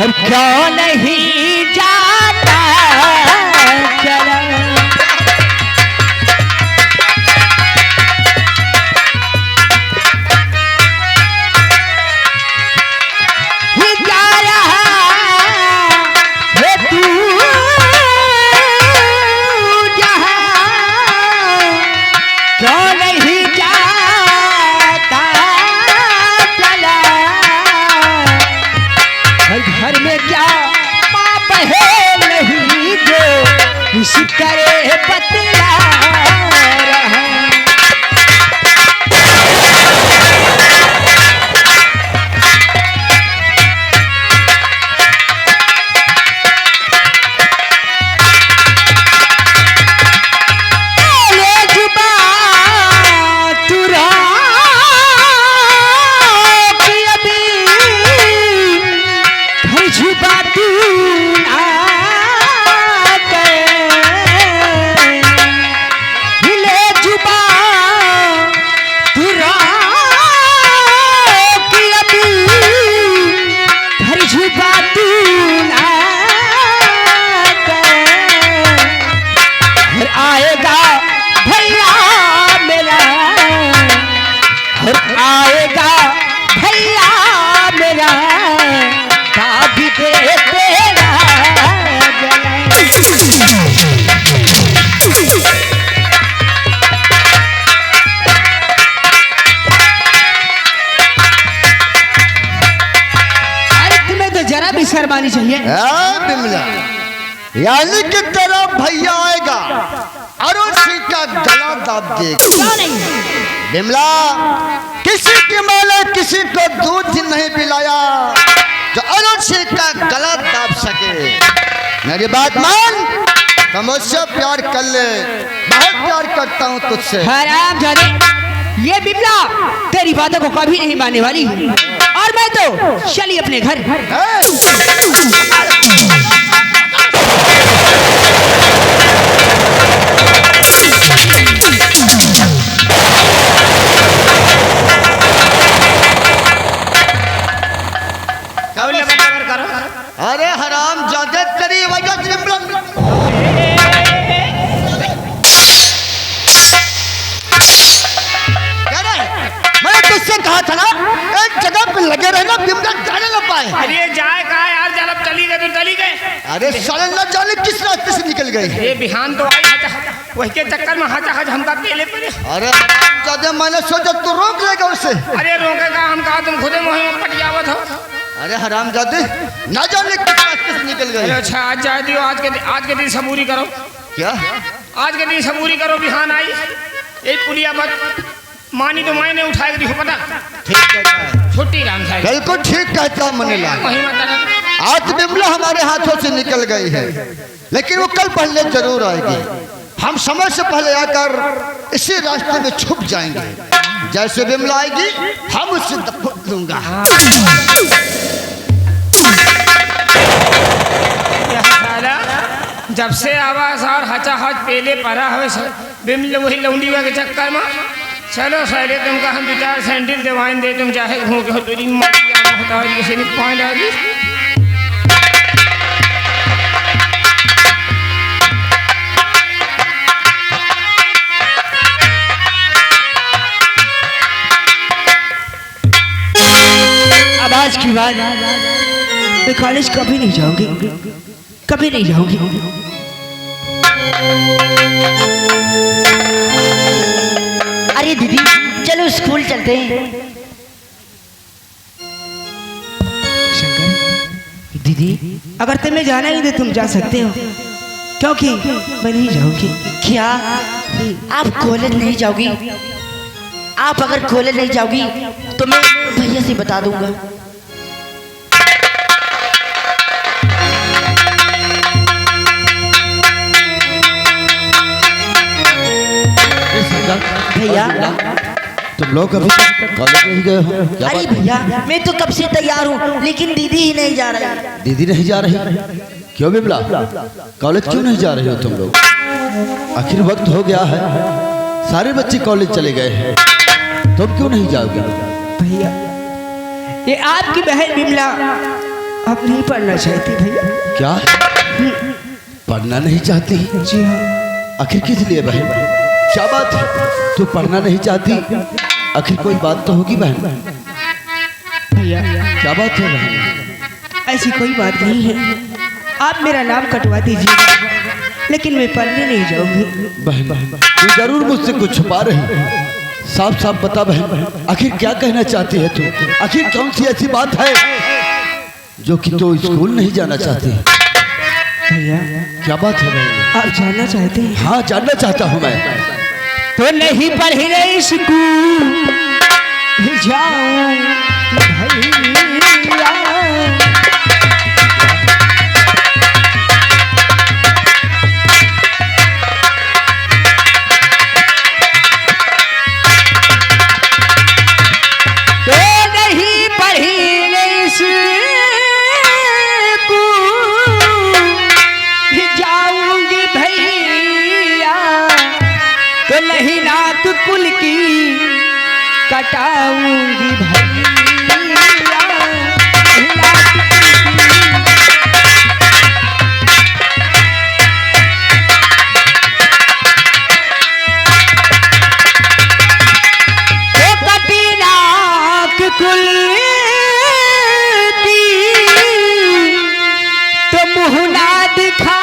घर क्यों नहीं जाता चला। करे बतला रहा शर्मानी चाहिए। बिमला यानी कि तेरा भैया आएगा और उसी का गला दाब देगा। क्यों नहीं बिमला, किसी की माँ ने किसी को दूध नहीं पिलाया जो अरुण सिंह का गला दाब सके। मेरी बात मान, तो मुझसे प्यार कर ले, बहुत प्यार करता हूँ तुझसे। हराम जाने, ये बिमला तेरी बातों को कभी नहीं मानने वाली और मैं तो चली अपने घर। अरे हराम जादे, तेरी वजह से मैंने तुझसे कहा था ना, एक जगह पे लगे रहना, बिमला जाने न पाए। अरे जाए कहा यार, जब चली गए तो चली गए। अरे साले न जाने किस रास्ते से निकल गई। ये बिहान तो आई वही के चक्कर में हाथा हाथ हमका पेले पड़े। अरे हरामजादे, मैंने सोचा तू रोक लेगा उसे। अरे रोकेगा हम कहा, तुम खुदे मुँह में पट जावत हो। अरे हरामजादे, न जाने किस रास्ते से निकल गई। अच्छा आज जा दियो, आज के दिन सबूरी करो। क्या आज के दिन सबूरी करो, बिहान आई एक पुलिया मत मानी तो मैंने उठाए दी, पता ठीक कहता है, छुट्टी राम साहब बिल्कुल ठीक कहता मनीलाल। वही मत आज बिमला हमारे हाथों से निकल गई है, लेकिन वो कल पहले जरूर आएगी। हम समय से पहले आकर इसी रास्ते में छुप जाएंगे। जैसे बिमला आएगी हम उससे दबोच दूंगा। जब से आवाज और हचा हच पेले पड़ा है बिमला वही लौंडी के चक्कर में। चलो सहेले, तुमका हम 2-4 सैंडल दवाइन दे, तुम चाहे घूम के तेरी होता है किसी ने पॉइंट आ गई। अब आज की बात, मैं कॉलेज कभी नहीं जाऊंगी, कभी नहीं जाऊंगी। अरे दीदी चलो स्कूल चलते हैं। शंकर दीदी, अगर तुम्हें जाना ही तो तुम जा सकते हो, क्योंकि मैं नहीं जाऊंगी। क्या आप कॉलेज नहीं जाओगी? आप अगर कॉलेज नहीं जाओगी तो मैं भैया से बता दूंगा। भैया तुम लोग अभी तक कॉलेज नहीं गए हो? अरे भैया मैं तो कब से तैयार हूँ, लेकिन दीदी ही नहीं जा रही। दीदी नहीं जा रही? क्यों बिमला, कॉलेज क्यों नहीं जा रही हो तुम लोग? आखिर वक्त हो गया है, सारे बच्चे कॉलेज चले गए हैं, तुम क्यों नहीं जाओगे? भैया ये आपकी बहन बिमला आप नहीं पढ़ना चाहती भैया? क्या पढ़ना नहीं चाहती? जी हाँ। आखिर किस लिए बहन? क्या बात है, तू पढ़ना नहीं चाहती? आखिर कोई बात तो होगी बहन। भैया क्या बात है बहन? ऐसी कोई बात नहीं है, आप मेरा नाम कटवा दीजिए, लेकिन मैं पढ़ने नहीं जाऊंगी। बहन तू जरूर मुझसे कुछ छुपा रही है, साफ साफ बता बहन, आखिर क्या कहना चाहती है तू? आखिर कौन सी ऐसी बात है जो कि तू स्कूल नहीं जाना चाहती? भैया क्या बात है बहन? आप जानना चाहते हैं? हाँ जानना चाहता हूँ मैं। तो नहीं पढ़ने स्कूल जाऊं भैया, कुल की कटाऊंगी भैया, तो कटी नाक कुल की तो मुँह ना दिखाऊं,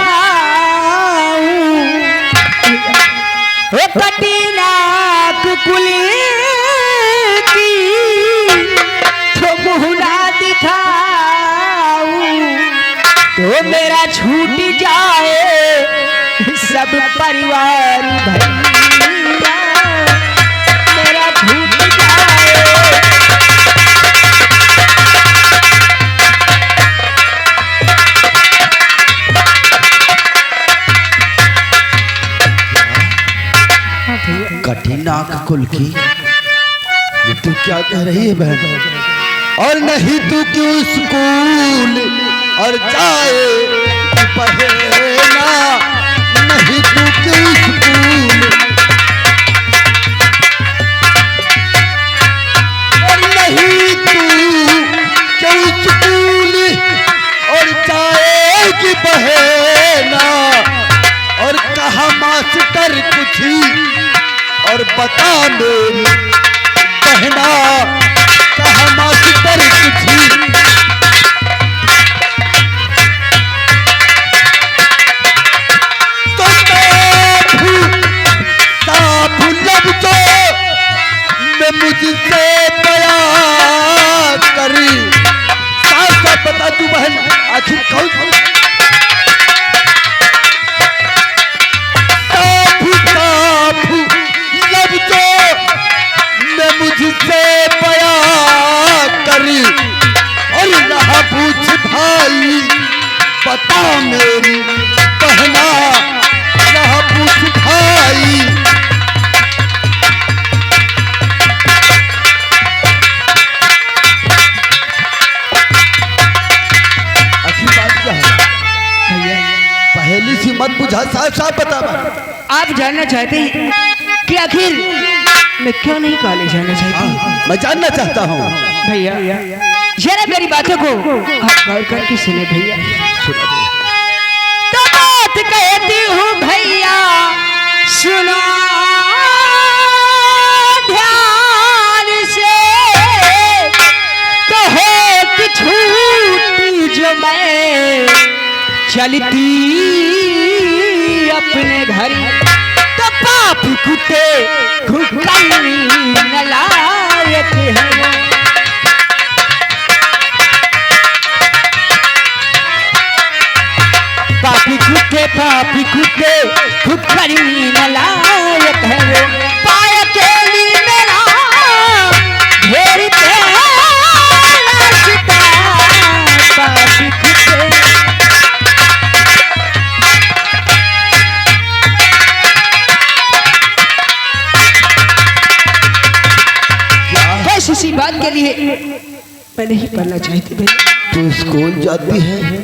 कटी नाक कुल की तो मुँह ना दिखाऊं, तो मेरा छूट जाए सब परिवार भैया, मेरा छूट जाए। कठी नाक कुल की, ये तू क्या कह रही है बहन? और नहीं तू क्यों स्कूल और जाए पढ़ना, नहीं तू क्यों स्कूल और नहीं तू क्यों स्कूल और जाएगी बहना, और कहा मास्टर कुछ और बता मेरी बहना, कहा मास्टर कुछ तो साफ लफ्जों में मुझसे बयां करी। साफ साफ बता तू बहन, आखिर कौन मुझसे बयां करी, और रहा पूछ भाई बता मेरी बहना, रहा पूछ भाई। अच्छी बात क्या है भैया? पहली सी मत बुझा, साफ साफ बता। आप जानना चाहते हैं कि आखिर मैं क्यों नहीं कॉलेज जाना चाहती? मैं जानना चाहता हूँ भैया, जरा मेरी बातों को आप गौर करके सुने भैया। तो बात कहती हूँ भैया सुनो ध्यान से, कहो कि छूटी जो मैं चलती अपने घर, तो पाप कुत्ते खुकनी नलायक है, पापी कुत्ते खुकनी नलायक है वो, पाया के लिए मेरा ढेर तेरा रास्ता, पापी कुत्ते। इसी बात के लिए मैं नहीं पढ़ना चाहती भैया। तू स्कूल जाती है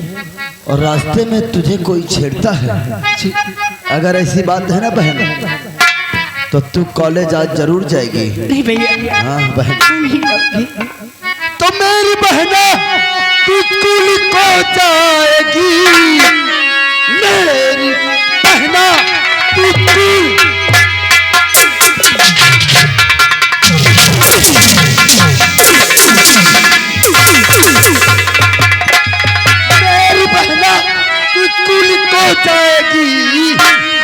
और रास्ते में तुझे कोई छेड़ता है, अगर ऐसी बात है ना बहन, तो तू कॉलेज आज जरूर जाएगी। नहीं भैया। हाँ बहन। नहीं जाऊंगी। तो मेरी बहना तू स्कूल को जाएगी मेरी बहना तू मेरी बहना तू स्कूल को जाएगी।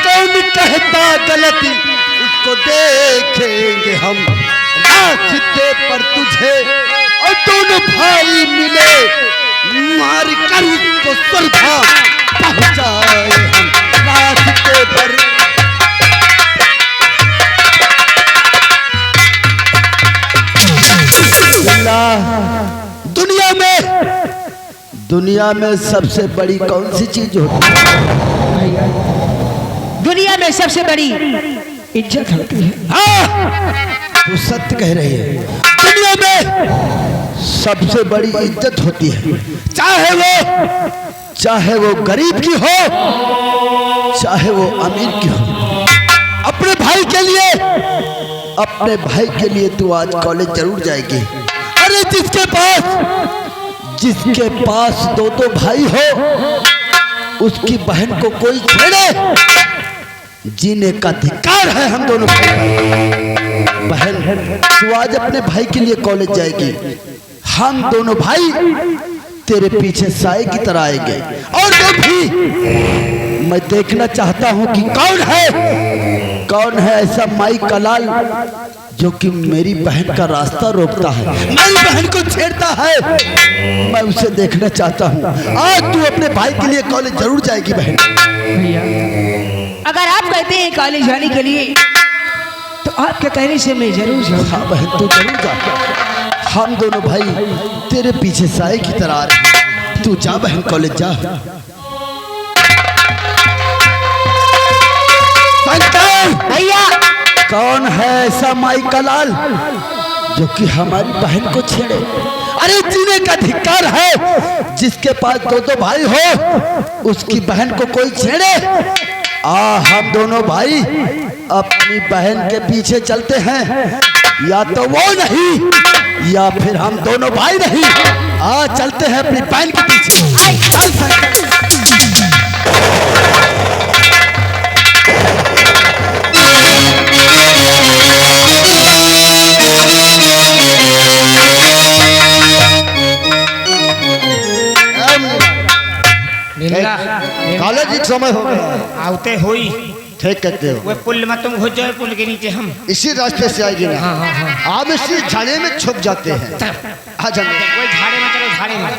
कौन कहता गलती उसको देखेंगे हम रास्ते पर तुझे और दोनों भाई मिले मार कर उसको सरधा पहुंचाए हम रास्ते पर। दुनिया में सबसे बड़ी कौन सी चीज होती है? दुनिया में सबसे बड़ी इज्जत होती है। हाँ, तू सत्य कह रही है। दुनिया में सबसे बड़ी इज्जत होती है, चाहे वो गरीब की हो, चाहे वो अमीर की हो। अपने भाई के लिए तू आज कॉलेज जरूर जाएगी। अरे जिसके पास दो भाई हो, उसकी बहन को कोई छेड़े, जीने का अधिकार है हम दोनों बहन। तू आज अपने भाई के लिए कॉलेज जाएगी, हम दोनों भाई तेरे पीछे साए की तरह आएंगे। और जो भी मैं देखना चाहता हूं कि कौन है ऐसा माई कलाल जो कि मेरी बहन का रास्ता रोकता है, मेरी बहन को छेड़ता है। मैं उसे देखना चाहता हूँ। आज तू अपने भाई के लिए कॉलेज जरूर जाएगी बहन। भैया, अगर आप कहते हैं कॉलेज जाने के लिए तो आपके कहने से मैं जरूर जाऊंगा। हाँ बहन, तू जरूर जा। हम दोनों भाई तेरे पीछे साए की तरह आ रहे हैं। तू जा बहन, कॉलेज जा। भैया, कौन है ऐसा माई कलाल जो कि हमारी बहन को छेड़े? अरे जीने का अधिकार है। जिसके पास दो भाई हो, उसकी बहन को कोई छेड़े। हम दोनों भाई अपनी बहन के पीछे चलते हैं, या तो वो नहीं या फिर हम दोनों भाई नहीं। चलते हैं अपनी बहन के पीछे। चल कॉलेज एक समय हो गया। आउते हुई ठीक कहते हो। वो पुल में तुम घुस जाओ, पुल के नीचे हम इसी रास्ते से आएगी ना। हाँ। आप इसी झाड़े में छुप जाते हैं। आ जाओ। कोई झाड़े में, चलो झाड़े में।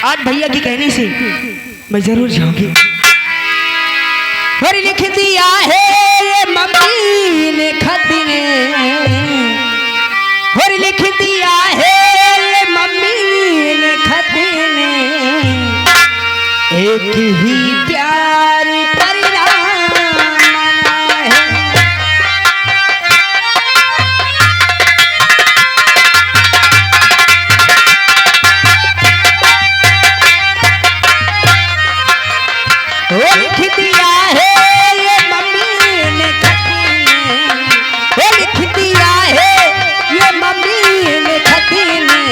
आज भैया के कहने से मैं जरूर जाऊंगी। और लिख दिया है ये मम्मी ने खत में, और लिख दिया है ये मम्मी ने खत में, एक ही प्यार परिणाम है। लिख दिया है ये मम्मी ने खत में, लिख दिया है ये मम्मी ने खत में,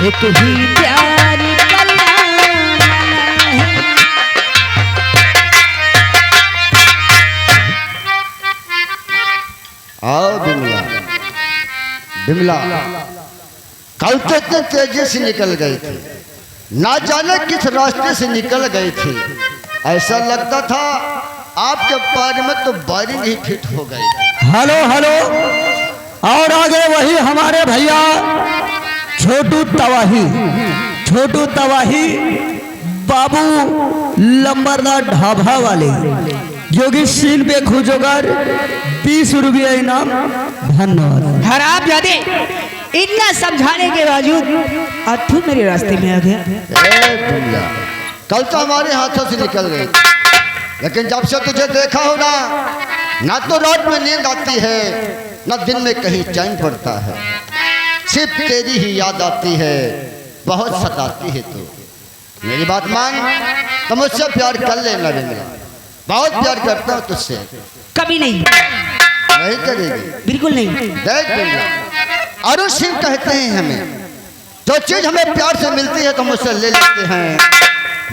एक ही प्यार परिणाम है। आओ बिमला, कल तो इतने तेजी से निकल गई थी, ना जाने किस रास्ते से निकल गई थी। ऐसा लगता था आपके पैर में तो वायरिंग ही फिट हो गई। हेलो और आगे वही हमारे भैया छोटू तवाही बाबू लंबरदार ढाबा वाले, जो कि सीन पे खोजोगर 20 रुपया इनाम। धन्यवाद। खराब जादे इतना समझाने के बावजूद आज तू मेरे रास्ते में आ गया। बिमला, कल तो हमारे हाथों से निकल गई, लेकिन जब से तुझे देखा हो ना, ना तो रात में नींद आती है, ना दिन में कहीं चैन पड़ता है। सिर्फ तेरी ही याद आती है, बहुत सताती है तू। मेरी बात मान, तो मुझसे प्यार कर लेना बिमला, बहुत प्यार करता हूँ तुझसे। कभी नहीं, नहीं करेगी? बिल्कुल नहीं। देख बिमला, अरुण सिंह कहते हैं हमें जो चीज हमें प्यार से मिलती है तो मुझसे ले लेते हैं,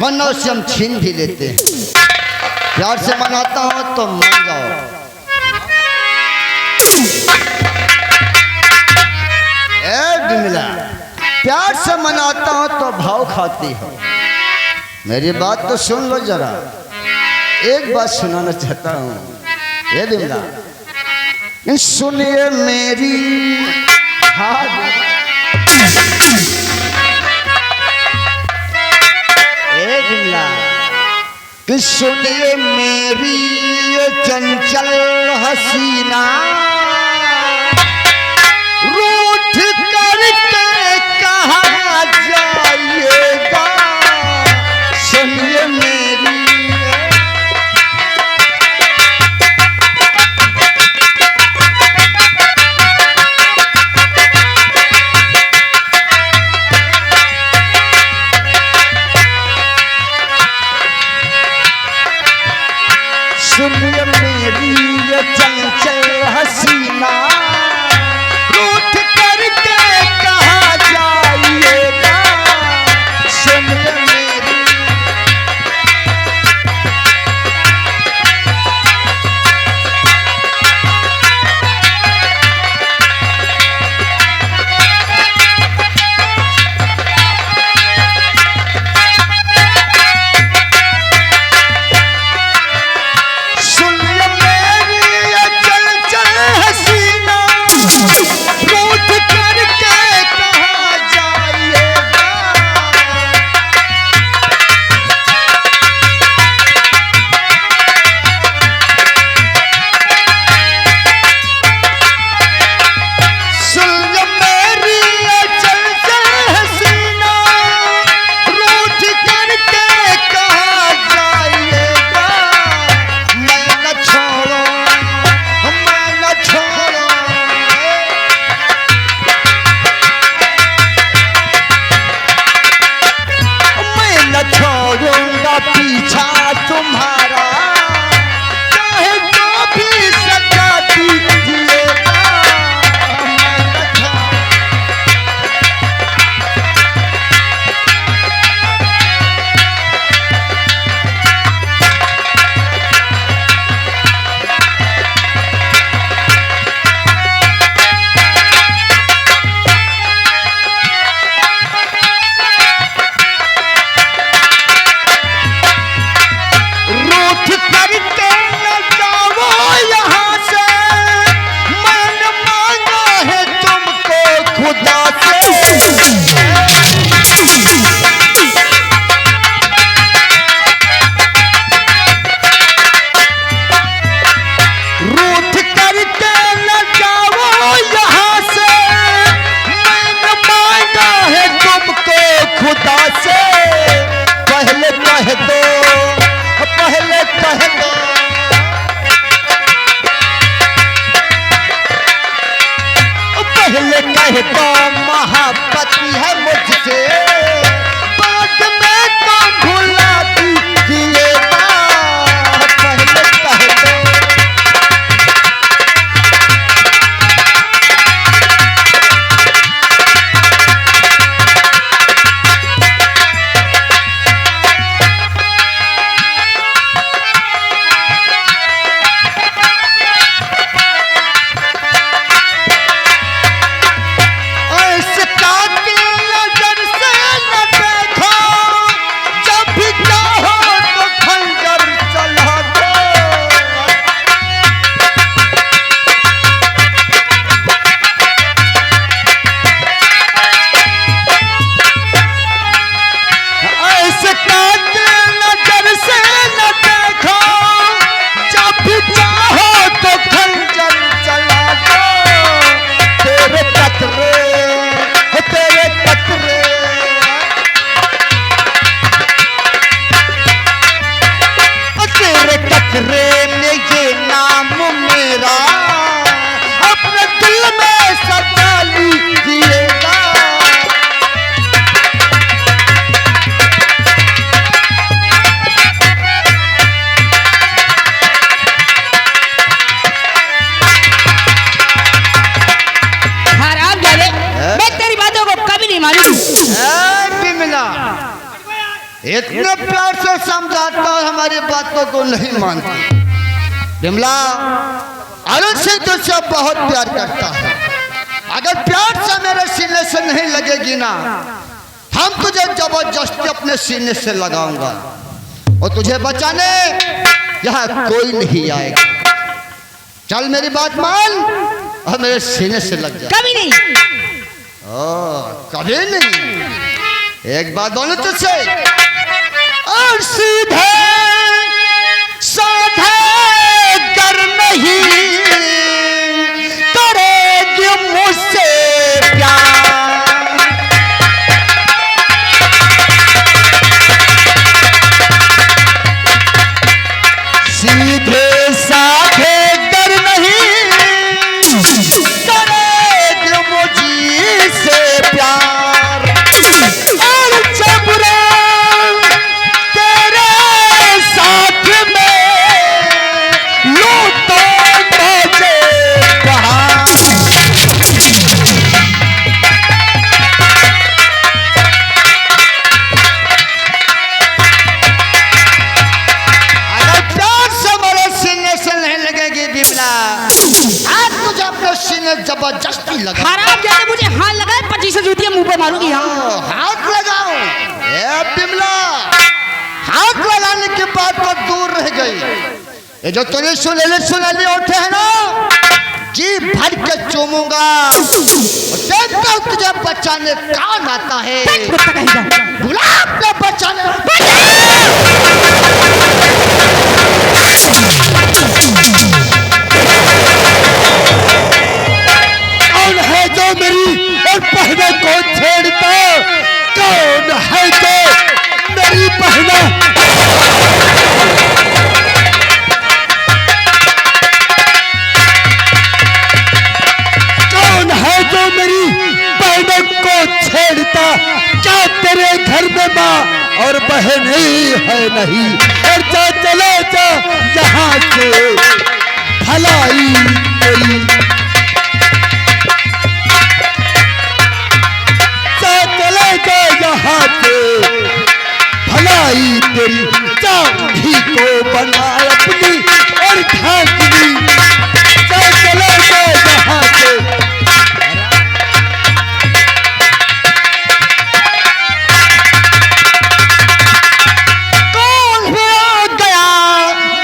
वरना उससे हम छीन भी लेते हैं। प्यार से मनाता हूँ तो मान जाओ। ए बिमला, प्यार से मनाता हूँ तो भाव खाती हो। मेरी बात तो सुन लो जरा, एक बात सुनाना चाहता हूँ। ए बिमला, सुनिए मेरी कि सुनिए मेरी ये चंचल हसीना, रूठ करके कहाँ जाइएगा। सुनिए मेरी सुनिए मेरी ये चंचल हसीना, रूठ करके कहाँ जाइएगा। सुनिए मेरी पीछा तुम्हारा, चाहे जो भी सजा दीजिएगा। तो महापति है मुझसे, बाद में तो भुला दीजिएगा। पहले कह दो कचरे में ये नाम मेरा अपने दिल में सजा लीजिएगा। हराम जाने, मैं तेरी बातों को कभी नहीं मानूंगी। बिमला, इतने प्यार से समझाता और हमारी बातों को नहीं मानती। बिमला, अरुण सिंह तुझसे बहुत प्यार करता है। अगर प्यार से मेरे सीने से नहीं लगेगी ना, हम तुझे जबरदस्ती अपने सीने से लगाऊंगा और तुझे बचाने यहाँ कोई नहीं आएगा। चल मेरी बात मान और मेरे सीने से लग जा। कभी नहीं। कभी नहीं। एक बात बोलूं तुझसे, और सीधे साधे कर नहीं करेगी मुझसे प्यार। सीधे साधे कर नहीं करेगी मुझसे प्यार। और जबरा तेरे साथ में लूं तो मुझे कहा। अगर प्यार से मेरे सीने से नहीं लगेगी बिमला, आज तुझे अपने सीने जबरदस्ती लगा। हराम जाने, मुझे हाथ लगाए 25 जूतियां मुंह पे मारूंगी। हाँ, हाथ लगाओ। ए बिमला, हाथ लगाने के बाद तो दूर रह गई। ये जो तुझे सुनहले उठे हैं ना, जी भर के चूमूंगा और देखता हूँ तुझे बचाने कौन आता है। कुत्ता कहीं का। गुलाब के बचाने। कौन है जो मेरी और बहना को छेड़ता? कौन है जो मेरी बहना? कौन है जो मेरी बहनों को छेड़ता? क्या तेरे घर में माँ और बहन ही है नहीं? और जा चले जा यहाँ से, भलाई तेरी। जा चले जा यहाँ से, भलाई तेरी। चांदी को बना अपनी और ढांकनी। जा चले जा यहाँ से। कौन भी आ गया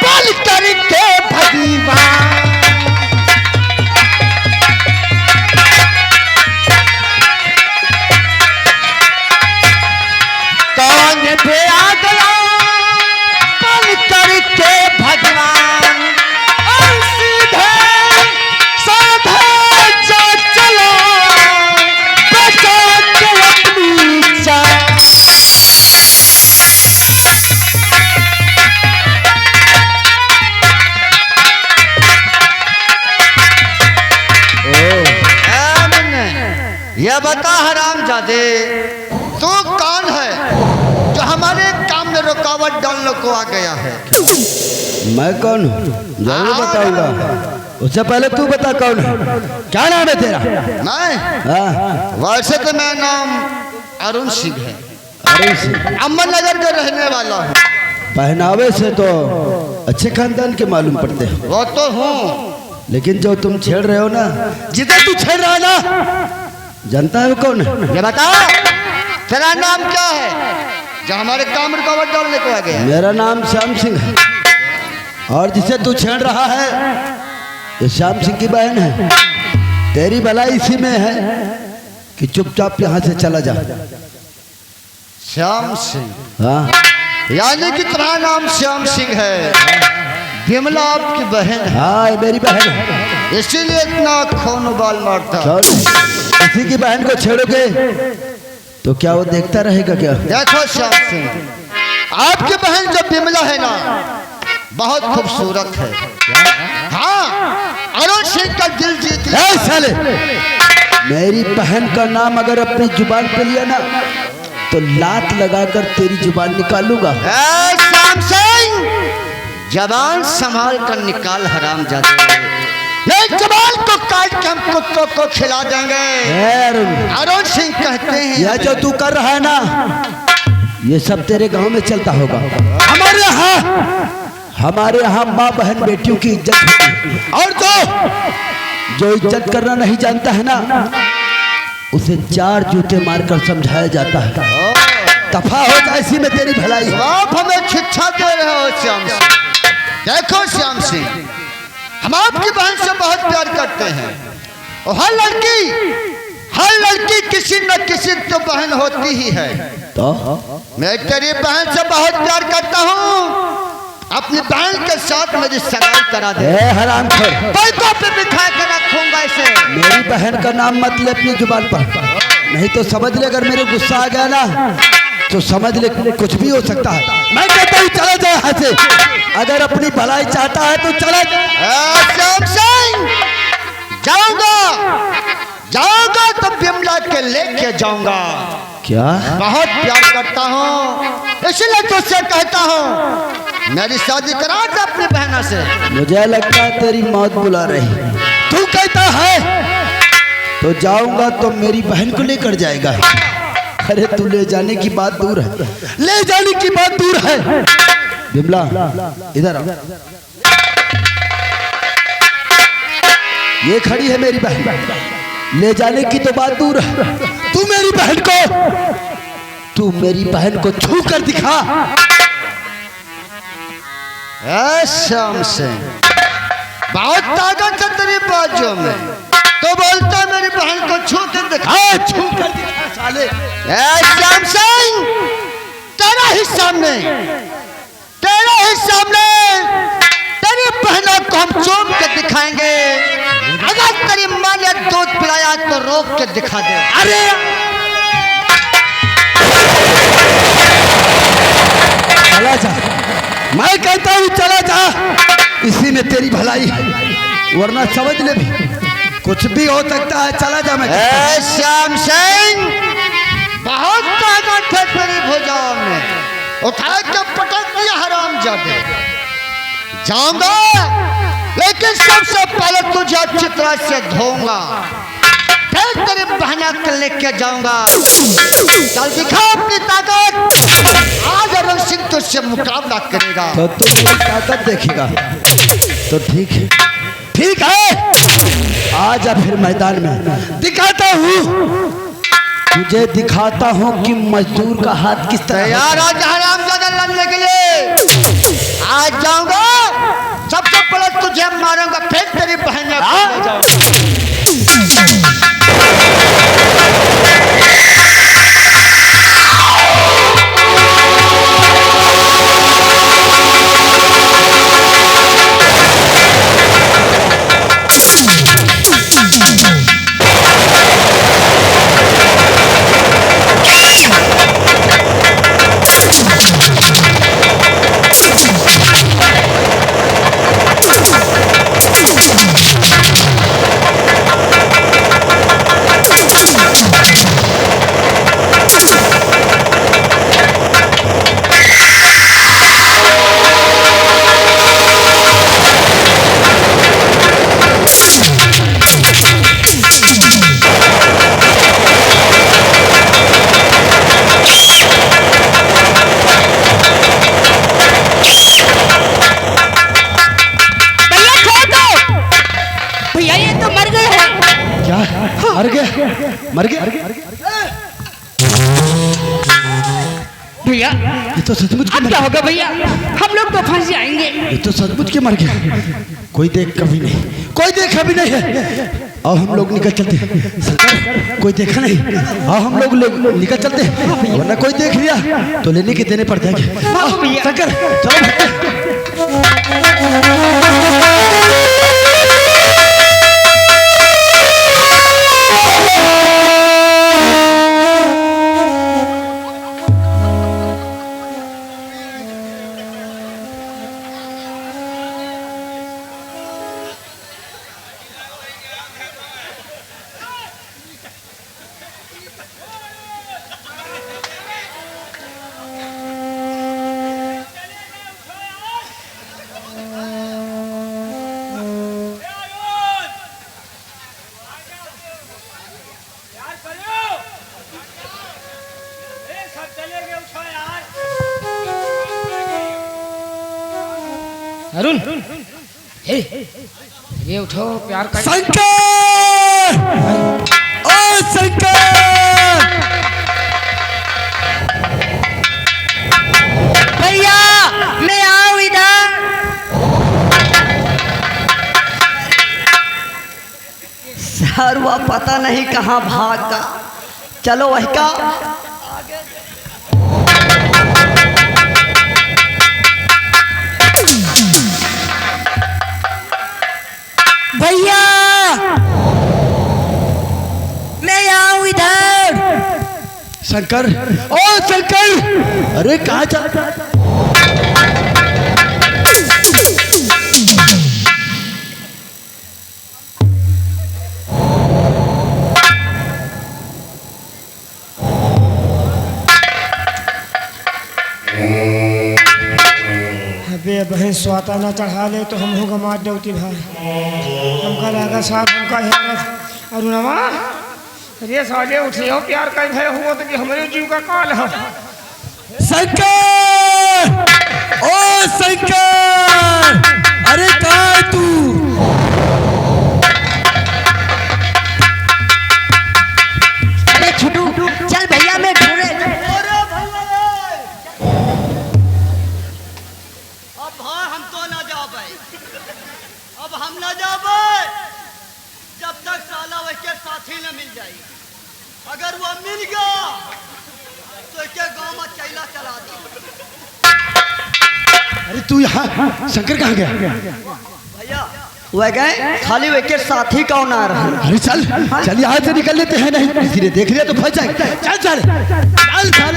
बोल करके भगवान। कौन भी आ गया बोल करके भगवान। और सीधे साधे जो चला बचा के अपनी जान। यह बता हरामजादे, तू कौन है जो हमारे काम में रुकावट डालने को आ गया है? मैं कौन हूँ जरूर बताऊंगा। उससे पहले तू बता कौन है, क्या नाम है तेरा? मैं हाँ, वैसे तो मेरा नाम अरुण सिंह है। अरुण सिंह। अम्बन नगर का रहने वाला हूँ। पहनावे से तो अच्छे खानदान के मालूम पड़ते हो। वो तो हूँ, लेकिन जो तुम छेड़ रहे हो ना, जिधर तू छेड़ रहा है ना, जानता है वो कौन है? ये बता तेरा नाम क्या है जो हमारे काम में रुकावट डालने को आ गया? मेरा नाम श्याम सिंह है और जिसे तू छेड़ रहा है ये श्याम सिंह की बहन है। तेरी भलाई इसी में है कि चुपचाप यहाँ से चला जा। श्याम सिंह? हाँ, यानी कि तुम्हारा नाम श्याम सिंह है। बिमला आपकी बहन है? हाँ, ये मेरी बहन है। इसीलिए इतना खून उबाल मारता। किसी की बहन को छेड़ोगे तो क्या वो देखता रहेगा क्या? देखो श्याम सिंह, आपकी बहन जो बिमला है ना, बहुत खूबसूरत है। हाँ, अरुण सिंह का दिल जीत ए लिया। साले, मेरी बहन का नाम अगर अपनी जुबान पे लिया ना तो लात लगाकर तेरी जुबान निकालूंगा। ए श्याम सिंह, जबान संभाल कर निकाल हराम जाते। ये जबान को काट के हम कुत्तों को खिला देंगे। अरुण सिंह कहते हैं यह जो तू कर रहा है ना, ये सब तेरे गांव में चलता होगा। हमारे यहाँ माँ बहन बेटियों की इज्जत होती है, और जो इज्जत करना नहीं जानता है ना, उसे 4 जूते मारकर समझाया जाता है। दफा हो जाए, इसी में तेरी भलाई। आप हमें शिक्षा दे रहे हो श्याम सिंह। देखो श्याम सिंह, हम आपकी बहन से बहुत प्यार करते हैं, और हर लड़की किसी न किसी तो बहन होती ही है। तो मैं तेरी बहन से बहुत प्यार करता हूँ। अपनी बहन के साथ मेरी सगाई करा दे। हरामखोर, पैसों पे बिठा के रखूंगा इसे। मेरी बहन का नाम मत ले अपनी जुबान पर, नहीं तो समझ ले अगर मेरे गुस्सा आ गया ना तो समझ ले कुछ भी हो सकता है। मैं कहता हूँ चला जाए यहाँ से, अगर अपनी भलाई चाहता है तो चला जाए। श्याम सिंह, जाऊंगा तो बिमला के लेके जाऊंगा। क्या? बहुत प्यार करता हूँ, इसलिए तुझसे कहता हूँ मेरी शादी करा दे अपनी बहना से। मुझे लगता है तेरी मौत बुला रही। तू कहता है तो जाऊंगा तो मेरी बहन को लेकर जाएगा। अरे तू ले जाने की बात दूर है, ले जाने की बात दूर है। बिमला इधर आ। ये खड़ी है मेरी बहन, ले जाने की तो बात दूर है। तू मेरी बहन को छू कर दिखा। श्याम सिंह, बहुत ताकत है तेरी बाजू में, तो बोलता है मेरी बहन को छू कर दिखा। छू कर दिखा साले। श्याम सिंह, तेरा ही सामने तेरी बहनों को हम चूम के दिखाएंगे। अगर तेरी माँ ने दूध पिलाया तो रोक के दिखा दे। अरे चला जा, मैं कहता हूँ चला जा, इसी में तेरी भलाई है, वरना समझ ले भी कुछ भी हो सकता है। चला जा। मैं श्याम सिंह, बहुत ताकत है तेरी भुजाओं में, उठा के पटक दिया हराम जादे। जाऊंगा, लेकिन सबसे पहले तुझे अच्छी तरह से धोऊंगा, फिर तेरी बहना को लेके जाऊंगा। चल दिखा अपनी ताकत। आज अरुण सिंह तुझसे मुकाबला करेगा। तो तू मेरी ताकत देखेगा तो ठीक है, ठीक है। आजा फिर मैदान में दिखाता हूँ तुझे, दिखाता हूँ कि मजदूर का हाथ किस तरह। यार आज हराम ज्यादा लड़ने के लिए आज जाऊंगा, सबसे पहले तुझे मारूंगा, फिर तेरी बहन ले जाऊंगा। मर गया भैया। ये तो सचमुच अब क्या होगा भैया, हम लोग तो फंस जाएंगे। ये तो सचमुच के मर गया। कोई देख कभी नहीं है। आओ हम लोग निकल चलते हैं। सरकार कोई देखा नहीं, आओ हम लोग निकल चलते हैं, वरना कोई देख लिया तो लेने के देने पड़ जाएंगे। सरकार चलो। अरुण हे ये उठो प्यार कर शंकर ओ शंकर भैया मैं आऊं इधर। सर वह पता नहीं कहाँ भागा। चलो वही का भैया मैं आऊं इधर। शंकर ओ शंकर अरे कहाँ जा अबे बहन स्वाता ना चढ़ा ले तो हम होगा मार डौती भाई हमका लगा साहब हमका हेरत अरुणवा अरे साले उठियो प्यार का भय हुआ तो कि हमारे जीव का काल है शंकर ओ शंकर अरे कहाँ है तू अरे छोटू चल भैया मैं ढूंढे। अब हाँ हम तो ना जाबे अब हम ना जाबे जब तक साला वह साथी न मिल जाए। अगर वो मिल गया तो के गांव में चैला चला दो। अरे तू यहाँ शंकर कहाँ गया भैया वह गए खाली वे के साथी कौन आ रहा है। अरे चल चल यहाँ से निकल लेते हैं नहीं किसी ने देख लिया तो फंस जाएगा चल चल चल चल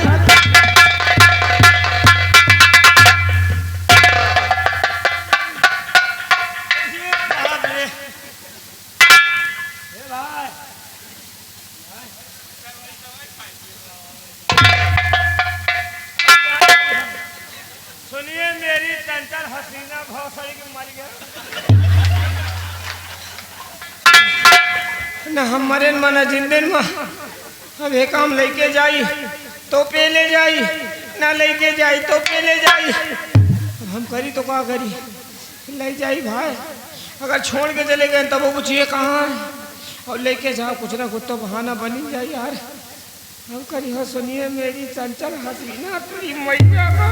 सुनिए मेरी चंचल हसीना भौसड़ी के मर गया न हम मरे मन जिंदे में अब एक काम लेके जाई तो पे ले जाई ना लेके जाई तो पे ले जाई। अब हम करी तो क्या करी ले जाई भाई अगर छोड़ के चले गए तब वो पूछिए कहाँ है और लेके जाओ कुछ ना कुछ तो बहाना बनी जाए यार। हम करी हो सुनिए मेरी चंचल हसीना तेरी मैया का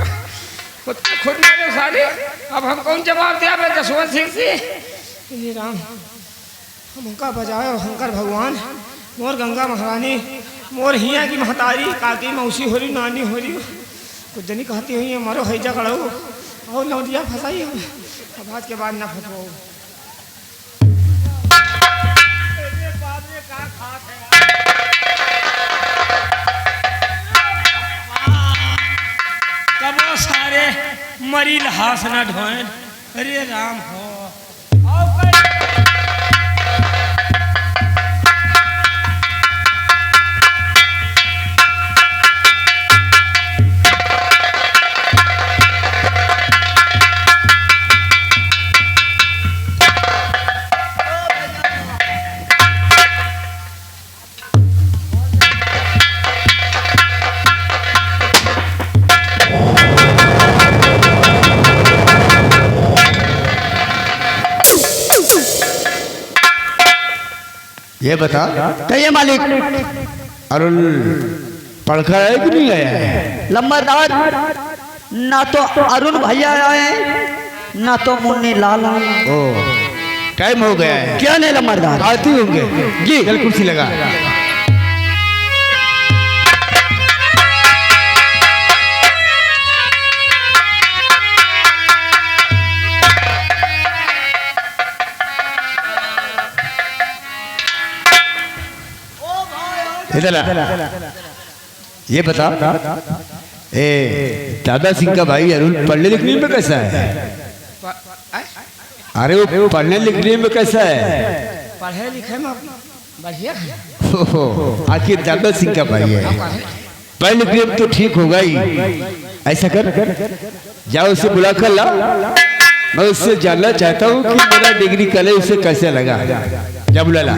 खुद मेरे साले अब हम कौन जवाब दिया मैं जसवंत सिंह से ये राम हम उनका बजाए शंकर भगवान मोर गंगा महारानी मोर हिया की महतारी काकी मौसी हो रही नानी हो रही कुछ जनी कहती हुई मारो हैजा कड़ो और लौटिया फंसाई अब आज के बाद ना फंसो। तब वो सारे मरी हाथ न ढोए अरे राम हो ये बता कहिए मालिक। अरुण पढ़कर है कि नहीं आया है लंबरदार ना तो अरुण भैया आए ना तो मुन्नी लाल आए। ओ टाइम हो गया है क्या नहीं लंबरदार आती होंगे जी चल कुर्सी लगा इधर आ। ये बता ए दादा सिंह का भाई अरुण पढ़ने लिखने में कैसा है अरे वो पढ़ने लिखने में कैसा है पढ़े लिखे में बढ़िया आखिर दादा सिंह का भाई है पढ़ लिखने में तो ठीक होगा ही। ऐसा कर जाओ उसे बुला कर ला मैं उससे जानना चाहता हूँ कि मेरा डिग्री कॉलेज उसे कैसे लगा जा बुला ला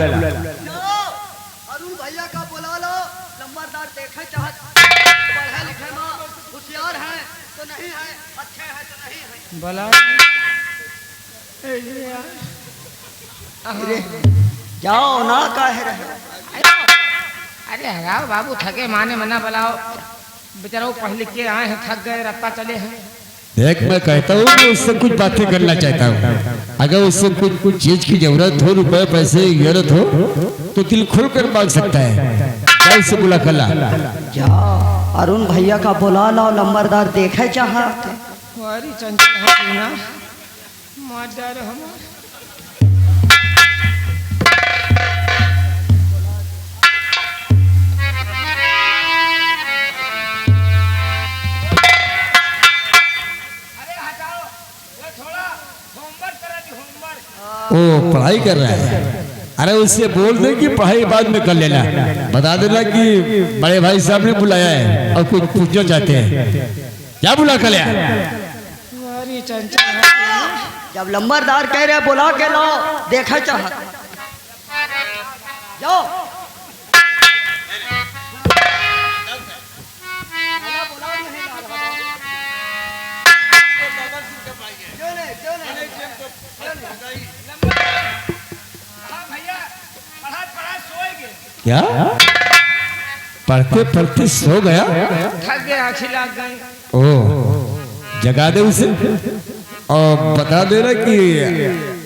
अरुण भैया का बुला लो नंबरदार देखे चाहत पढ़े लिखे में होशियार है तो नहीं है अच्छे है तो नहीं है बोला जाओ ना काहे रहे। अरे हराओ बाबू, थके माने मना बुलाओ, बेचारा वो पढ़ लिख के आए हैं, थक गए, रत्ता चले हैं। देख मैं कहता हूँ कि उससे कुछ बातें करना चाहता हूँ। अगर उससे कुछ चीज की जरूरत हो, रुपए पैसे की जरूरत हो, तो दिल खुल कर मांग सकता है। क्या उससे बुला कर ला। जा अरुण भैया का बुला लो, नंबरदार देखे चाहा। हमारी चंचल ना मार डालो हमारे। ओ पढ़ाई कर रहा है। अरे उससे बोल दे कि पढ़ाई बाद में कर लेना। बता देना कि बड़े भाई साहब ने बुलाया है और कुछ पूछना चाहते हैं। क्या बुला कर लिया। हमारी चंचल जब नंबरदार कह रहे बुला के लाओ, देखा चाह जाओ। क्या पढ़ते पढ़ते सो गया। थक गए, आँखें लाग गई। ओ जगा दे उसे और बता देना कि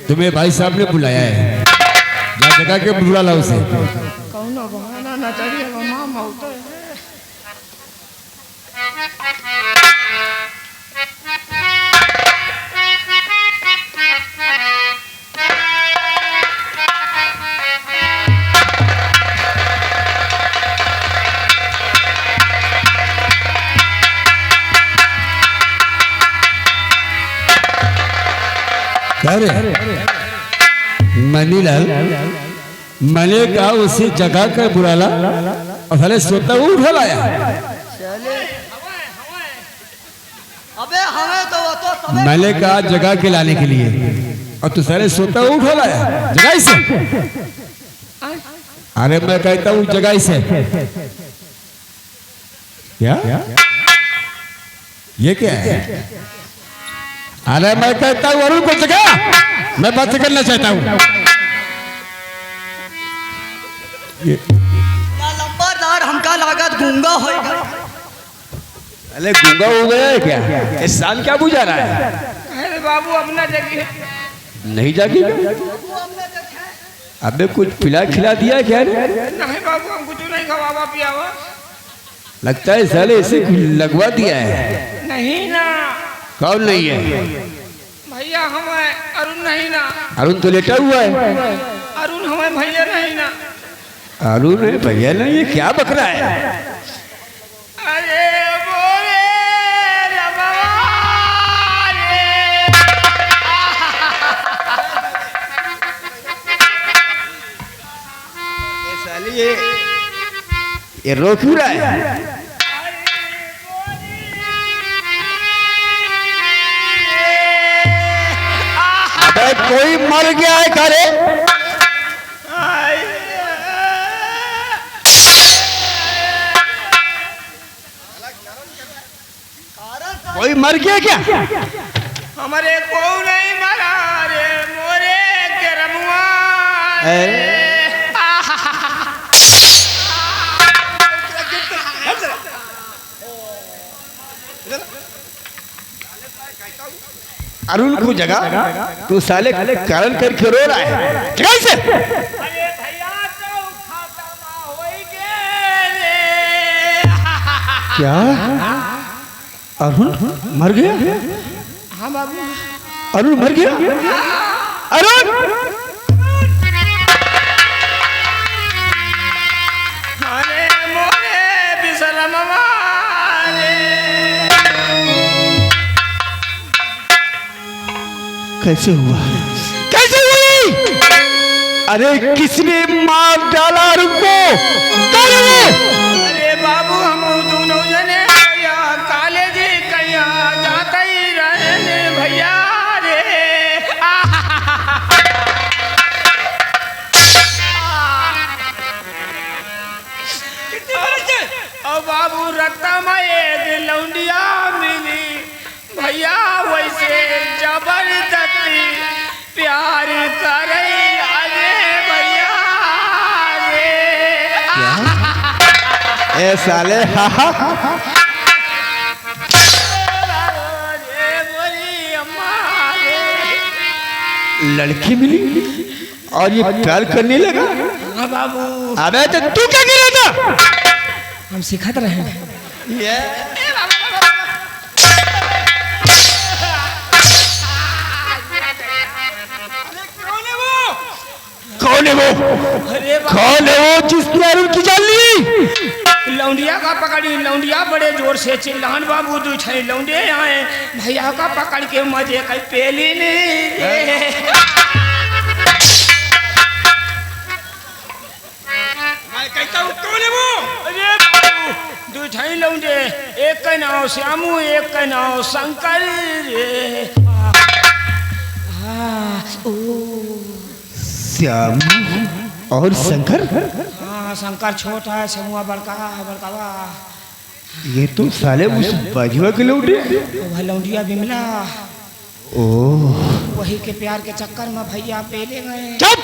तुम्हें भाई साहब ने बुलाया है। जा जगा के बुला ला उसे। कौन बहाना ना चाहिए माँ मौत है। अरे मनीलाल, मैंने कहा उसे जगा कर बुला ला और भले सोता हुआ उठा लाया। अबे हमें तो वो तो मैंने कहा जगा के लाने के लिए और तू सारे सोता हुआ उठा लाया। जगाई से। अरे मैं कहता हूँ जगाई से। क्या ये क्या है। अरे मैं कहता हूँ अरुण को जगा, मैं बात करना चाहता हूँ। नंबरदार हमका लागत गूंगा हो गया। अरे गूंगा हो गया है क्या। इस साल क्या बुझा रहा है। अरे बाबू अपना जगह नहीं जागी। अबे कुछ पिला खिला दिया क्या। नहीं बाबू, हम कुछ नहीं खवावा पियावा। लगता है साले इसे लगवा दिया है। नहीं ना। कौन नहीं है। भैया हमें अरुण नहीं ना। अरुण तो लेटा हुआ है। अरुण हमें भैया नहीं ना। अरुण है भैया नहीं, ये क्या बकरा है। अरे बोले साले ये रो क्यों रहा है। अबे कोई मर गया है करे। कोई मर गया क्या। हमारे को नहीं मरा रे मोरे के रमुआ। अरुण को जगा, तू साले कारण करके रो रहा है। जगा इसे। अरे भैया तो खाता मा होई गे। क्या अरुण मर गया। हाँ बाबू, अरुण मर गया। अरुण अरे मोरे बिसलम मारे। कैसे हुआ। कैसे हुई। अरे किसने मार डाला अरुण को। अरे बाबू हम दोनों जने भैया कॉलेज कया जाते ही रहने भैया रे। और बाबू रत्ता में एक लौंडिया मिली भैया, वैसे जबरदस्ती प्यार ए साले हाँ हाँ लड़की मिली और ये प्यार करने लगा। हाँ बाबू अबे तो तू क्या कर रहा था? हम सिखत रहे ये कौन है वो? अरे कौन है वो जिसने अरुण की जान ली? लौंडिया का पकड़ी, लौंडिया बड़े जोर से चिल्लान बाबू दू छे लौंडे आए भैया का पकड़ के मजे कई पेली ने मैं कहता हूँ कौन है वो? अरे बाबू दू छे लौंडे, एक का नाम श्यामू, एक का नाम शंकर रे। श्याम और शंकर? हाँ शंकर छोटा है, श्यामुआ बड़का बड़कावा। ये तो साले उस बाजुआ के लौटे। वह लौंडिया बिमला, ओह वही के प्यार के चक्कर में भैया पेले गए। चुप!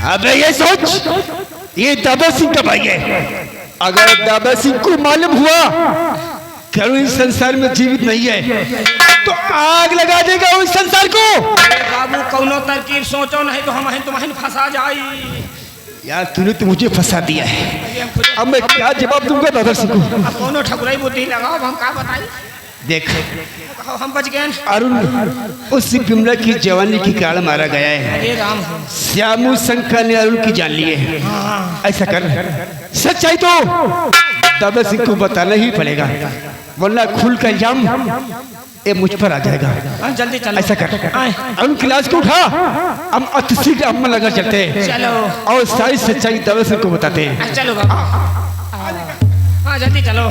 अबे ये सोच, ये दादा सिंह का भाई है। अगर दादा सिंह को मालूम हुआ कि अरुण इस संसार में जीवित नहीं है तो आग लगा देगा उस संसार को। अरे बाबू कौनो तरकीब सोचो नहीं तो हम तुम्हें फंसा जाई। यार तूने तो मुझे फंसा दिया है, अब मैं क्या जवाब दूंगा दादा सिंह को? अब कौनो ठकुराई बुद्धि लगाओ, हम क्या बताई? देख हम बच गए। अरुण उस बिमला की जवानी के कारण मारा गया है। अरे राम श्यामू शंकर ने अरुण की जान ली है। ऐसा कर, सच्चाई तो दादा सिंह को बताना ही पड़ेगा वरना खुल का इल्जाम ये मुझ पर आ जाएगा। जल्दी चलो। ऐसा कर, अरुण की लाश को उठा, हम अतिशी के अम्मा लगा चलते हैं चलो और सारी सच्चाई दादा सिंह को बताते हैं। चलो बाबा, हाँ जल्दी चलो।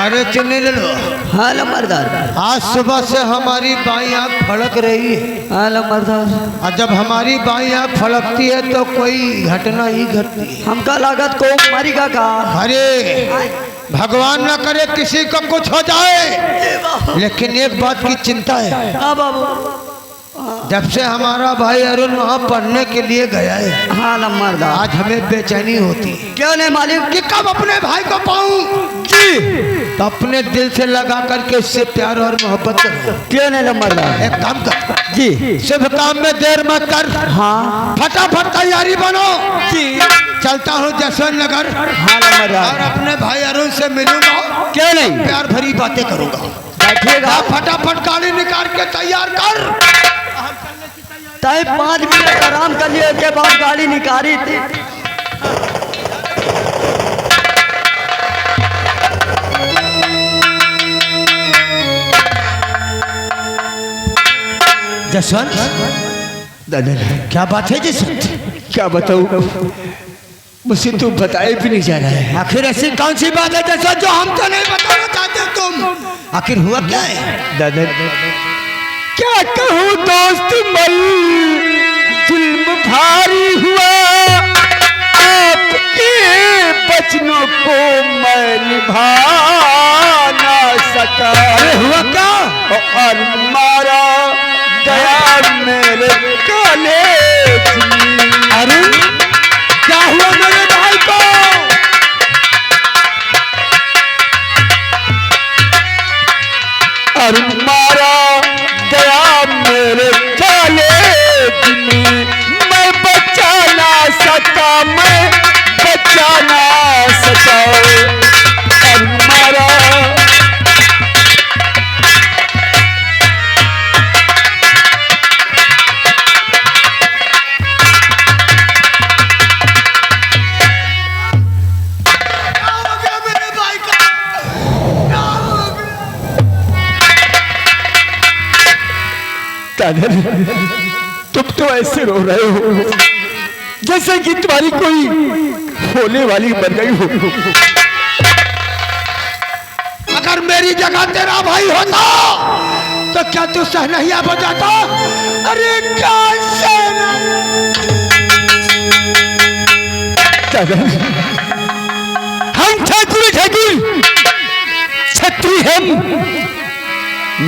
अरे चुन्नी ले लो। हाँ लंबरदार, आज सुबह से हमारी बाई आँख फड़क रही है हाँ लंबरदार। और जब हमारी बाई आँख फड़कती है तो कोई घटना ही घटती है। हमका लागत को मरीगा का। अरे भगवान न करे किसी को कुछ हो जाए, लेकिन एक बात की चिंता है। हाँ बाबू, जब से हमारा भाई अरुण वहाँ पढ़ने के लिए गया है, हाँ लंबरदार। आज हमें बेचैनी होती है। क्यों नहीं मालिक? कि कब अपने भाई को पाऊं जी, तो अपने दिल से लगा करके उससे प्यार और मोहब्बत करूं। क्यों नहीं लंबरदार? एक काम कर जी। शुभ काम में देर मत कर। हाँ फटाफट तैयारी बनो जी। चलता हूँ जसवंत नगर हाँ लंबरदार। और अपने भाई अरुण से मिलूंगा। क्यों नहीं? प्यार भरी बातें करूंगा। बैठिएगा। फटाफट गाड़ी निकाल के तैयार कर। तय 5 मिनट आराम कर लिए के बाद गाड़ी निकाली थी। जसवंत दादा क्या बात है जसवंत? क्या बताऊँ, मुझसे तो बताया भी नहीं जा रहा है। आखिर ऐसी कौन सी बात है जसवंत जो हम तो नहीं बताना चाहते तुम? आखिर हुआ क्या है? दादा क्या कहूँ दोस्त, मई जुल्म भारी हुआ, आपके वचनों को मैं निभा ना सका। अरे हुआ क्या? और मारा गया मेरे कॉलेज में। अरुण क्या हुआ मेरे भाई को? और मारा गया मेरे कॉलेज में। मैं बचा ना सका, मैं बचा ना सका। और मारा दादर, तुम तो ऐसे रो रहे हो जैसे कि तुम्हारी कोई होने वाली मर गई हो। अगर मेरी जगह तेरा भाई होता तो क्या तू सहनहिया बजाता? अरे कैसे दादर, हम ठाकुर छत्री, हम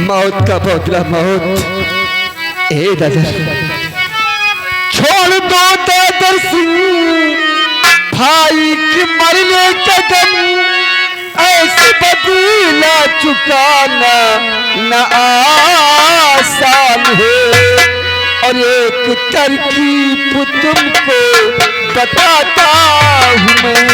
मौत का बदला मौत। ए दादर, छोड़ दो दादर सिंह भाई की मरने का गम, ऐसे बदला चुकाना न आसान है। और एक तरकीब तुमको बताता हूँ मैं,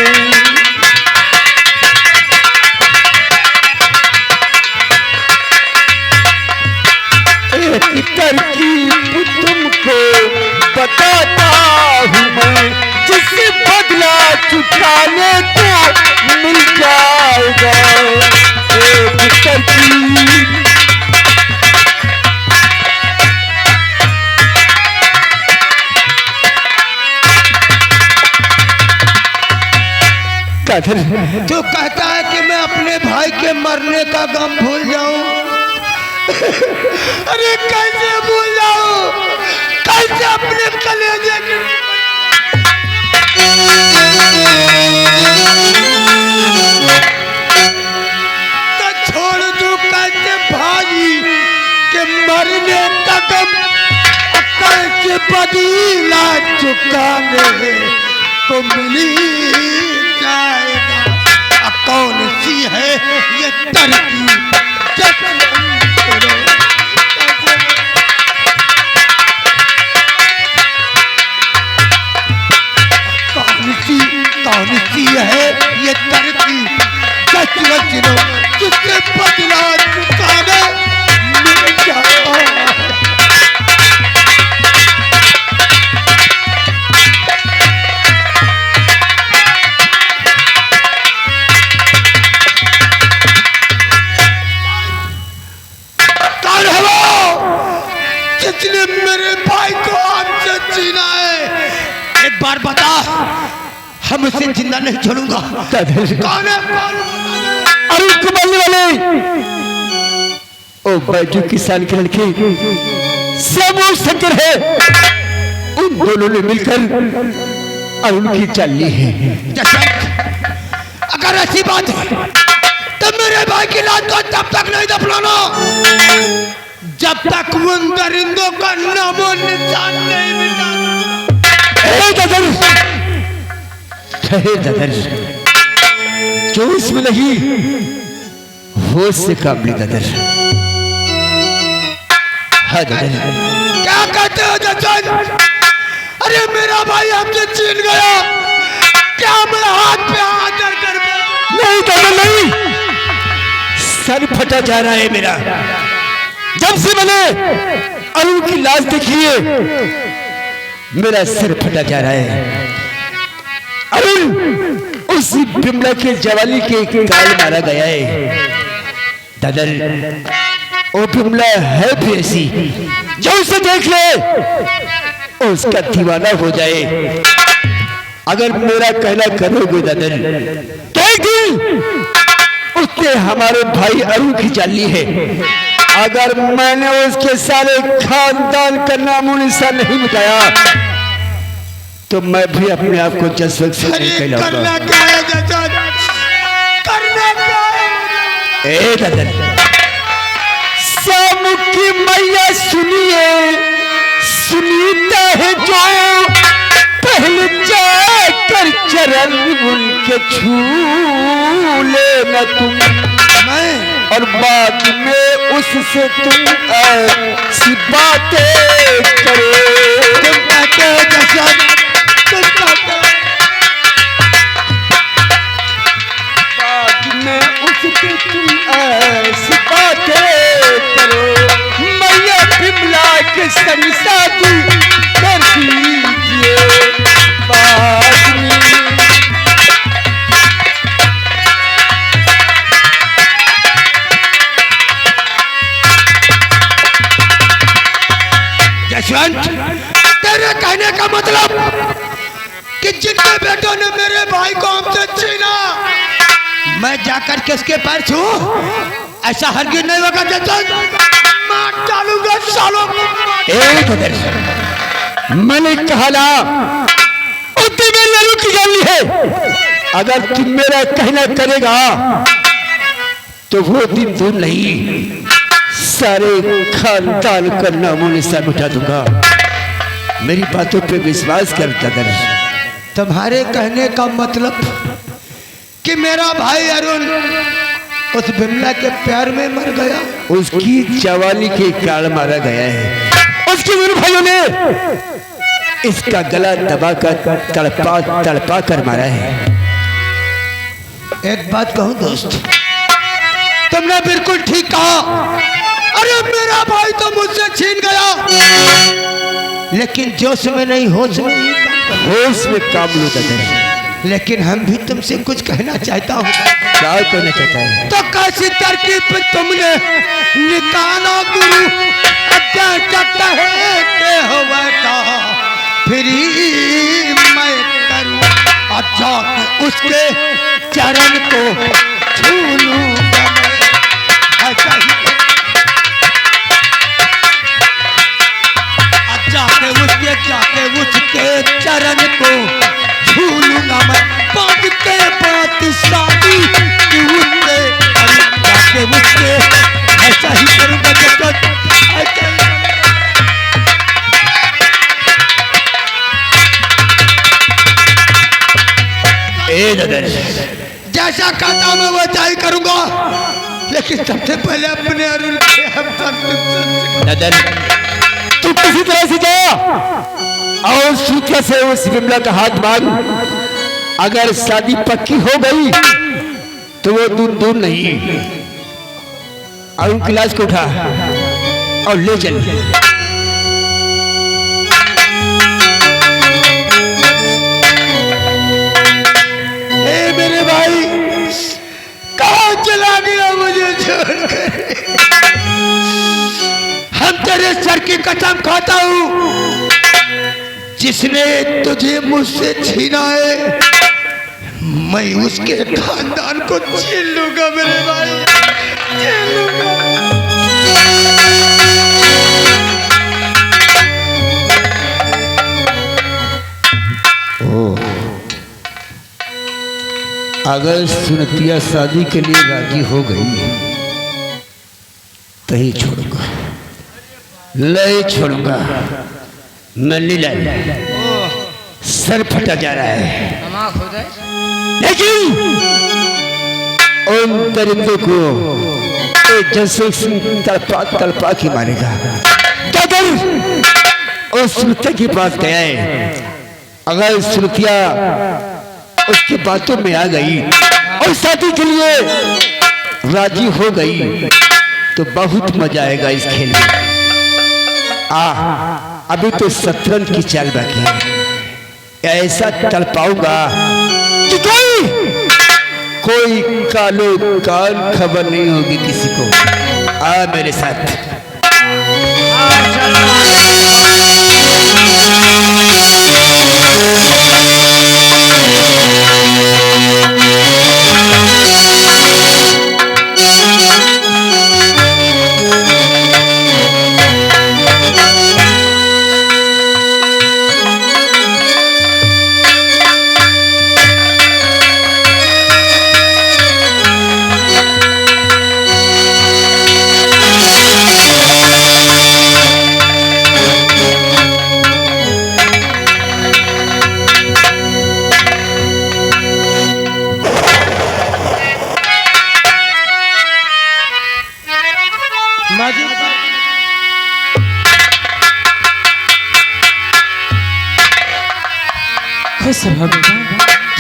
एक तरकीब तुमको बताता हूँ मैं, जिससे बदला चुकाने को मिल जाएगा एक तरकीब। तू कहता है कि मैं अपने भाई के मरने का गम भूल जाऊं? अरे कैसे भूल जाऊं? कैसे अपने कलेजे के तो छोड़ दूं कैसे भाई के मरने का गम, कैसे बदला चुकाने को मिली जाएगा। कौन सी है ये तरकीब? कौन सी है ये तरकीब? सच रचनो जिससे बदला चुकाने मिल जाए। जिसने मेरे भाई को हमसे छीना है, एक बार बता, हम इसे जिंदा नहीं छोड़ूंगा। कौन है? अरुण कुमार वाले ओ बैजू किसान के लड़के श्यामू शंकर है, उन दोनों ने मिलकर अरुण की चाल ली है। अगर ऐसी बात है तो मेरे भाई की लाश को तब तक नहीं दफनाना जब तक उन दरिंदों का नामो निशान नहीं मिटा। दादर, जो इसमें नहीं होश से काम ली दादर। हाँ दादर, क्या कहते हो जजन? अरे मेरा भाई हमसे छीन गया, क्या मैं हाथ पे हाथ धर कर? नहीं दादर नहीं, सर फटा जा रहा है मेरा। जब से मैंने अरुण की लाश देखी है मेरा सर फटा जा रहा है। अरुण उस बिमला के जवाली के काल मारा गया है दादर। वो बिमला है भी ऐसी, जो उसे देख ले उसका दीवाना हो जाए। अगर मेरा कहना करोगे दादर, उसने हमारे भाई अरुण की चाल ली है। अगर मैंने उसके सारे खानदान का नामो निशान नहीं मिटाया तो मैं भी अपने आप को जज्बे से नहीं कहलाऊंगा। करना क्या है जजन? करना क्या है? ए दादर, शाम की मैया सुनिए, सुनीता है जो पहले जाकर चरण उनके छू लेना तुम, और बाद में उससे तुम ऐसी बातें करो। तुम कहते हो जजन, तुम कहते हो बाद में उससे तुम ऐसी बातें करो। मैया बिमला के संग शादी कर दीजिए बाद में। कहने का मतलब कि जिनके बेटों ने मेरे भाई को हमसे छीना, मैं जाकर के उसके पैर छू, ऐसा हरगिज नहीं होगा। मार डालूंगा सालों को। मैंने कहा ना उतनी में लड़ू की जानी है। अगर तुम मेरा कहना करेगा तो वो दिन दूर नहीं, सारे खानदान का नामों निशान उठा दूंगा। मेरी बातों पे विश्वास कर दादा। तुम्हारे कहने का मतलब कि मेरा भाई अरुण उस बिमला के प्यार में मर गया, उसकी जवानी के कारण मारा गया है। उसके मेरे भाइयों ने इसका गला दबाकर तड़पा कर मारा है। एक बात कहूं दोस्त, तुमने बिल्कुल ठीक कहा। अरे मेरा भाई तो मुझसे छीन गया, लेकिन जोश में नहीं होश में काम लो दादा। लेकिन हम भी तुमसे कुछ कहना चाहता हूँ। क्या कहना चाहता है? तो कैसी तरकीब पे तुमने निकाला गुरु, कहते हो बेटा फिर मैं करूँ, अच्छा उसके चरण को छू लूंगा। ऐसा ही जाके उसके चरण को छू लूंगा मैं। बात के बात शादी की उससे जाके उसके ऐसा ही करूंगा। जैसा कहता मैं वैसा ही करूंगा, लेकिन सबसे पहले अपने अरुण के तू किसी तरह से जा और सूत्र से उस विमला का हाथ मांग। अगर शादी पक्की हो गई तो वो दूर नहीं, अरुण की लाश को उठा और ले चल। मेरे भाई कहाँ चला गया मुझे छोड़कर? हम तेरे सर की कसम खाता हूँ, जिसने तुझे मुझसे छीना है मैं उसके खानदान को छीन लूंगा मेरे भाई, छीन लूंगा। अगर सुनतिया शादी के लिए राजी हो गई तो ही छोड़ूंगा, नहीं छोड़ूंगा। मैं लीला सर फटा जा रहा है, लेकिन उन दरिंदों को जैसे तड़पा के मारेगा। उस श्रुतिया के पास गया है, अगर श्रुतिया उसकी बातों में आ गई और शादी के लिए राजी हो गई तो बहुत मजा आएगा इस खेल में। अभी तो शतरंज की चाल बाकी है। ऐसा तड़पाऊंगा कि कोई कालो काल खबर नहीं होगी किसी को। आ मेरे साथ।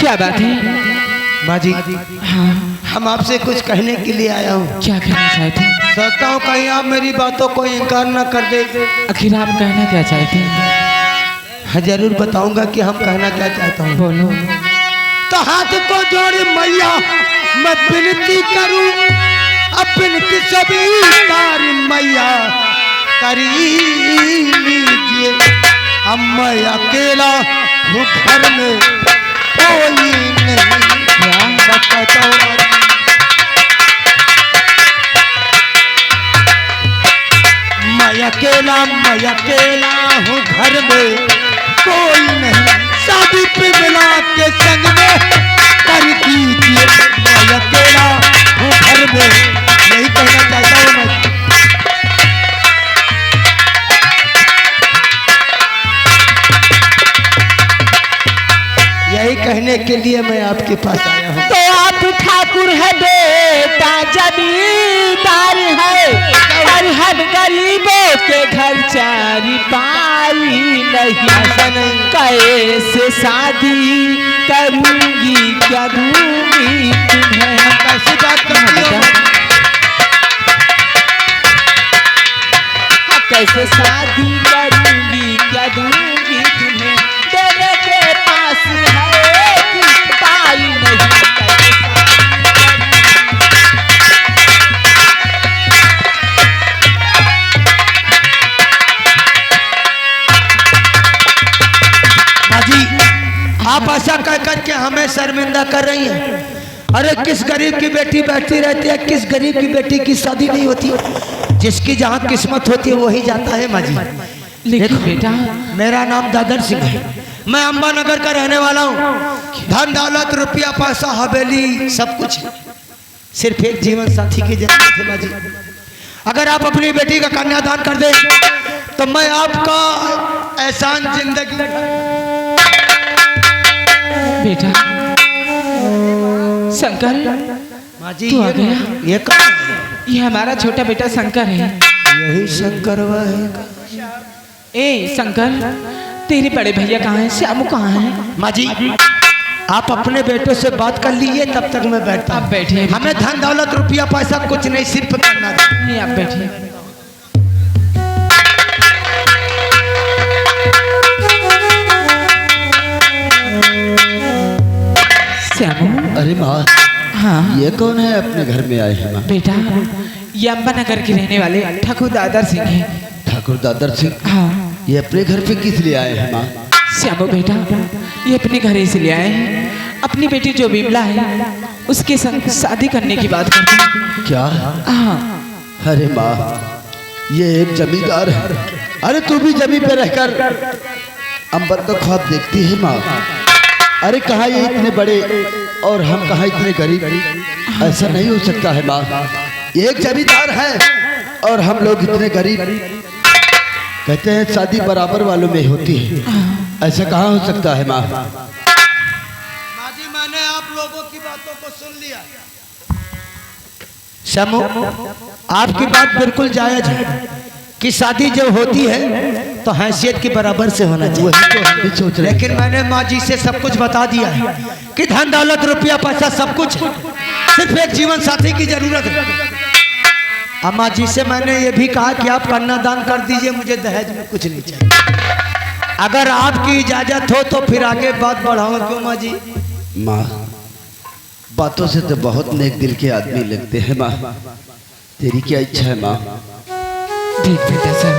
क्या बात है माँ जी? हाँ, हम आपसे कुछ कहने के लिए आया हूँ। क्या कहना चाहते हैं? सोचता हूँ कहीं आप मेरी बातों को इनकार न कर दे। आखिर आप कहना क्या चाहते हैं? हाँ जरूर बताऊंगा कि हम कहना क्या चाहता हूँ। बोलो। तो हाथ को जोड़े मैया मैं विनती करूं, अब विनती सभी कार मैया करी लीजिए। अब मैं अकेला हूँ घर में कोई नहीं बताता हूँ। मैं अकेला हूँ घर में कोई नहीं, शादी पे मिला के संग में कर दीजिए। मैं अकेला हूँ घर में, यही कहना चाहता हूँ मैं। यही कहने के लिए मैं आपके पास आया हूँ। तो आप ठाकुर है बेटा जमींदार है, और हम गरीबों के घर चारी पाई नहीं। कैसे शादी करूंगी, क्या दूंगी तुम्हें? कैसी बात करती हो? कैसे शादी करूंगी, क्या दूंगी तुम्हें? देने के पास है कि पाई नहीं। जी आप ऐसा कह करके हमें शर्मिंदा कर रही हैं। अरे किस गरीब की बेटी बैठी रहती है, किस गरीब की बेटी की शादी नहीं होती? जिसकी जहाँ किस्मत होती है वही जाता है माँ जी। लेकिन बेटा मेरा नाम दादर सिंह है, मैं अंबानगर का रहने वाला हूँ। धन दौलत रुपया पैसा हवेली सब कुछ सिर्फ एक जीवन साथी की जरूरत है माँ जी। अगर आप अपनी बेटी का कन्यादान कर दें तो मैं आपका एहसान जिंदगी। बेटा शंकर, माँ जी तू आ गया? ये कौन है? ये हमारा छोटा बेटा शंकर है। यही शंकर है। ए शंकर, तेरे बड़े भैया कहाँ हैं? श्यामू कहाँ है? माँ जी आप अपने बेटों से बात कर लीजिए, तब तक मैं बैठता हूँ। आप बैठिए। हमें धन दौलत रुपया पैसा कुछ नहीं, सिर्फ करना था। नहीं, आप बैठिए। श्यामू। अरे माँ हाँ ये कौन है अपने घर में आए हैं? माँ बेटा, ये अंबानगर के रहने वाले ठाकुर दादर सिंह हैं। ठाकुर दादर सिंह, हाँ ये अपने घर पे किस लिए आए हैं? माँ श्यामू बेटा, ये अपने घर से ले आए हैं। अपनी बेटी जो बिमला है उसके संग शादी करने की बात करते हैं। क्या? हाँ अरे माँ ये एक जमींदार है। अरे तू भी जमीन पे रहकर अंबर का ख्वाब देखती है माँ। अरे कहाँ ये इतने बड़े और हम कहाँ इतने गरीब? ऐसा नहीं हो सकता है माँ। ये एक जमींदार है और हम लोग इतने गरीब। कहते हैं शादी बराबर वालों में होती है, ऐसा कहाँ हो सकता है माँ? माँ जी मैंने आप लोगों की बातों को सुन लिया। शमू आपकी बात बिल्कुल जायज है कि शादी जब होती है तो हैसियत के बराबर से होना चाहिए। वही तो हम भी सोच रहे। लेकिन मैंने माँ जी से सब कुछ बता दिया है कि धन दौलत रुपया पैसा सब कुछ है, सिर्फ एक जीवन साथी की जरूरत है। अम्मा जी से मैंने ये भी कहा कि आप कन्यादान कर दीजिए, मुझे दहेज में कुछ नहीं चाहिए। अगर आपकी इजाजत हो तो फिर आगे बात बढ़ाओ। क्यों माँ जी? माँ बातों से तो बहुत नेक दिल के आदमी लगते हैं माँ। तेरी क्या इच्छा है माँ? देख बेटा साहब,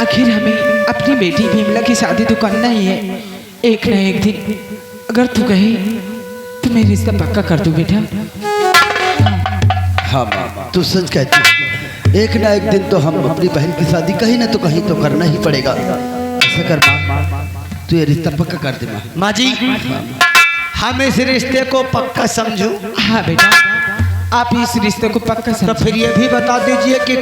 आखिर हमें अपनी बेटी बिमला की शादी तो करना ही है। एक न एक दिन अगर तू कहे तो मैं रिश्ता पक्का कर दूं बेटा। हाँ माँ तू सच कहती है। एक ना एक दिन तो हम अपनी बहन की शादी कहीं ना तो कहीं तो करना ही पड़ेगा। ऐसा कर माँ, तू ये रिश्ता पक्का कर दे माँ। माँ जी हम इस रिश्ते को पक्का समझूं? हाँ बेटा, आप इस रिश्ते को पक्का तो समझो। फिर ये भी बता दीजिए कि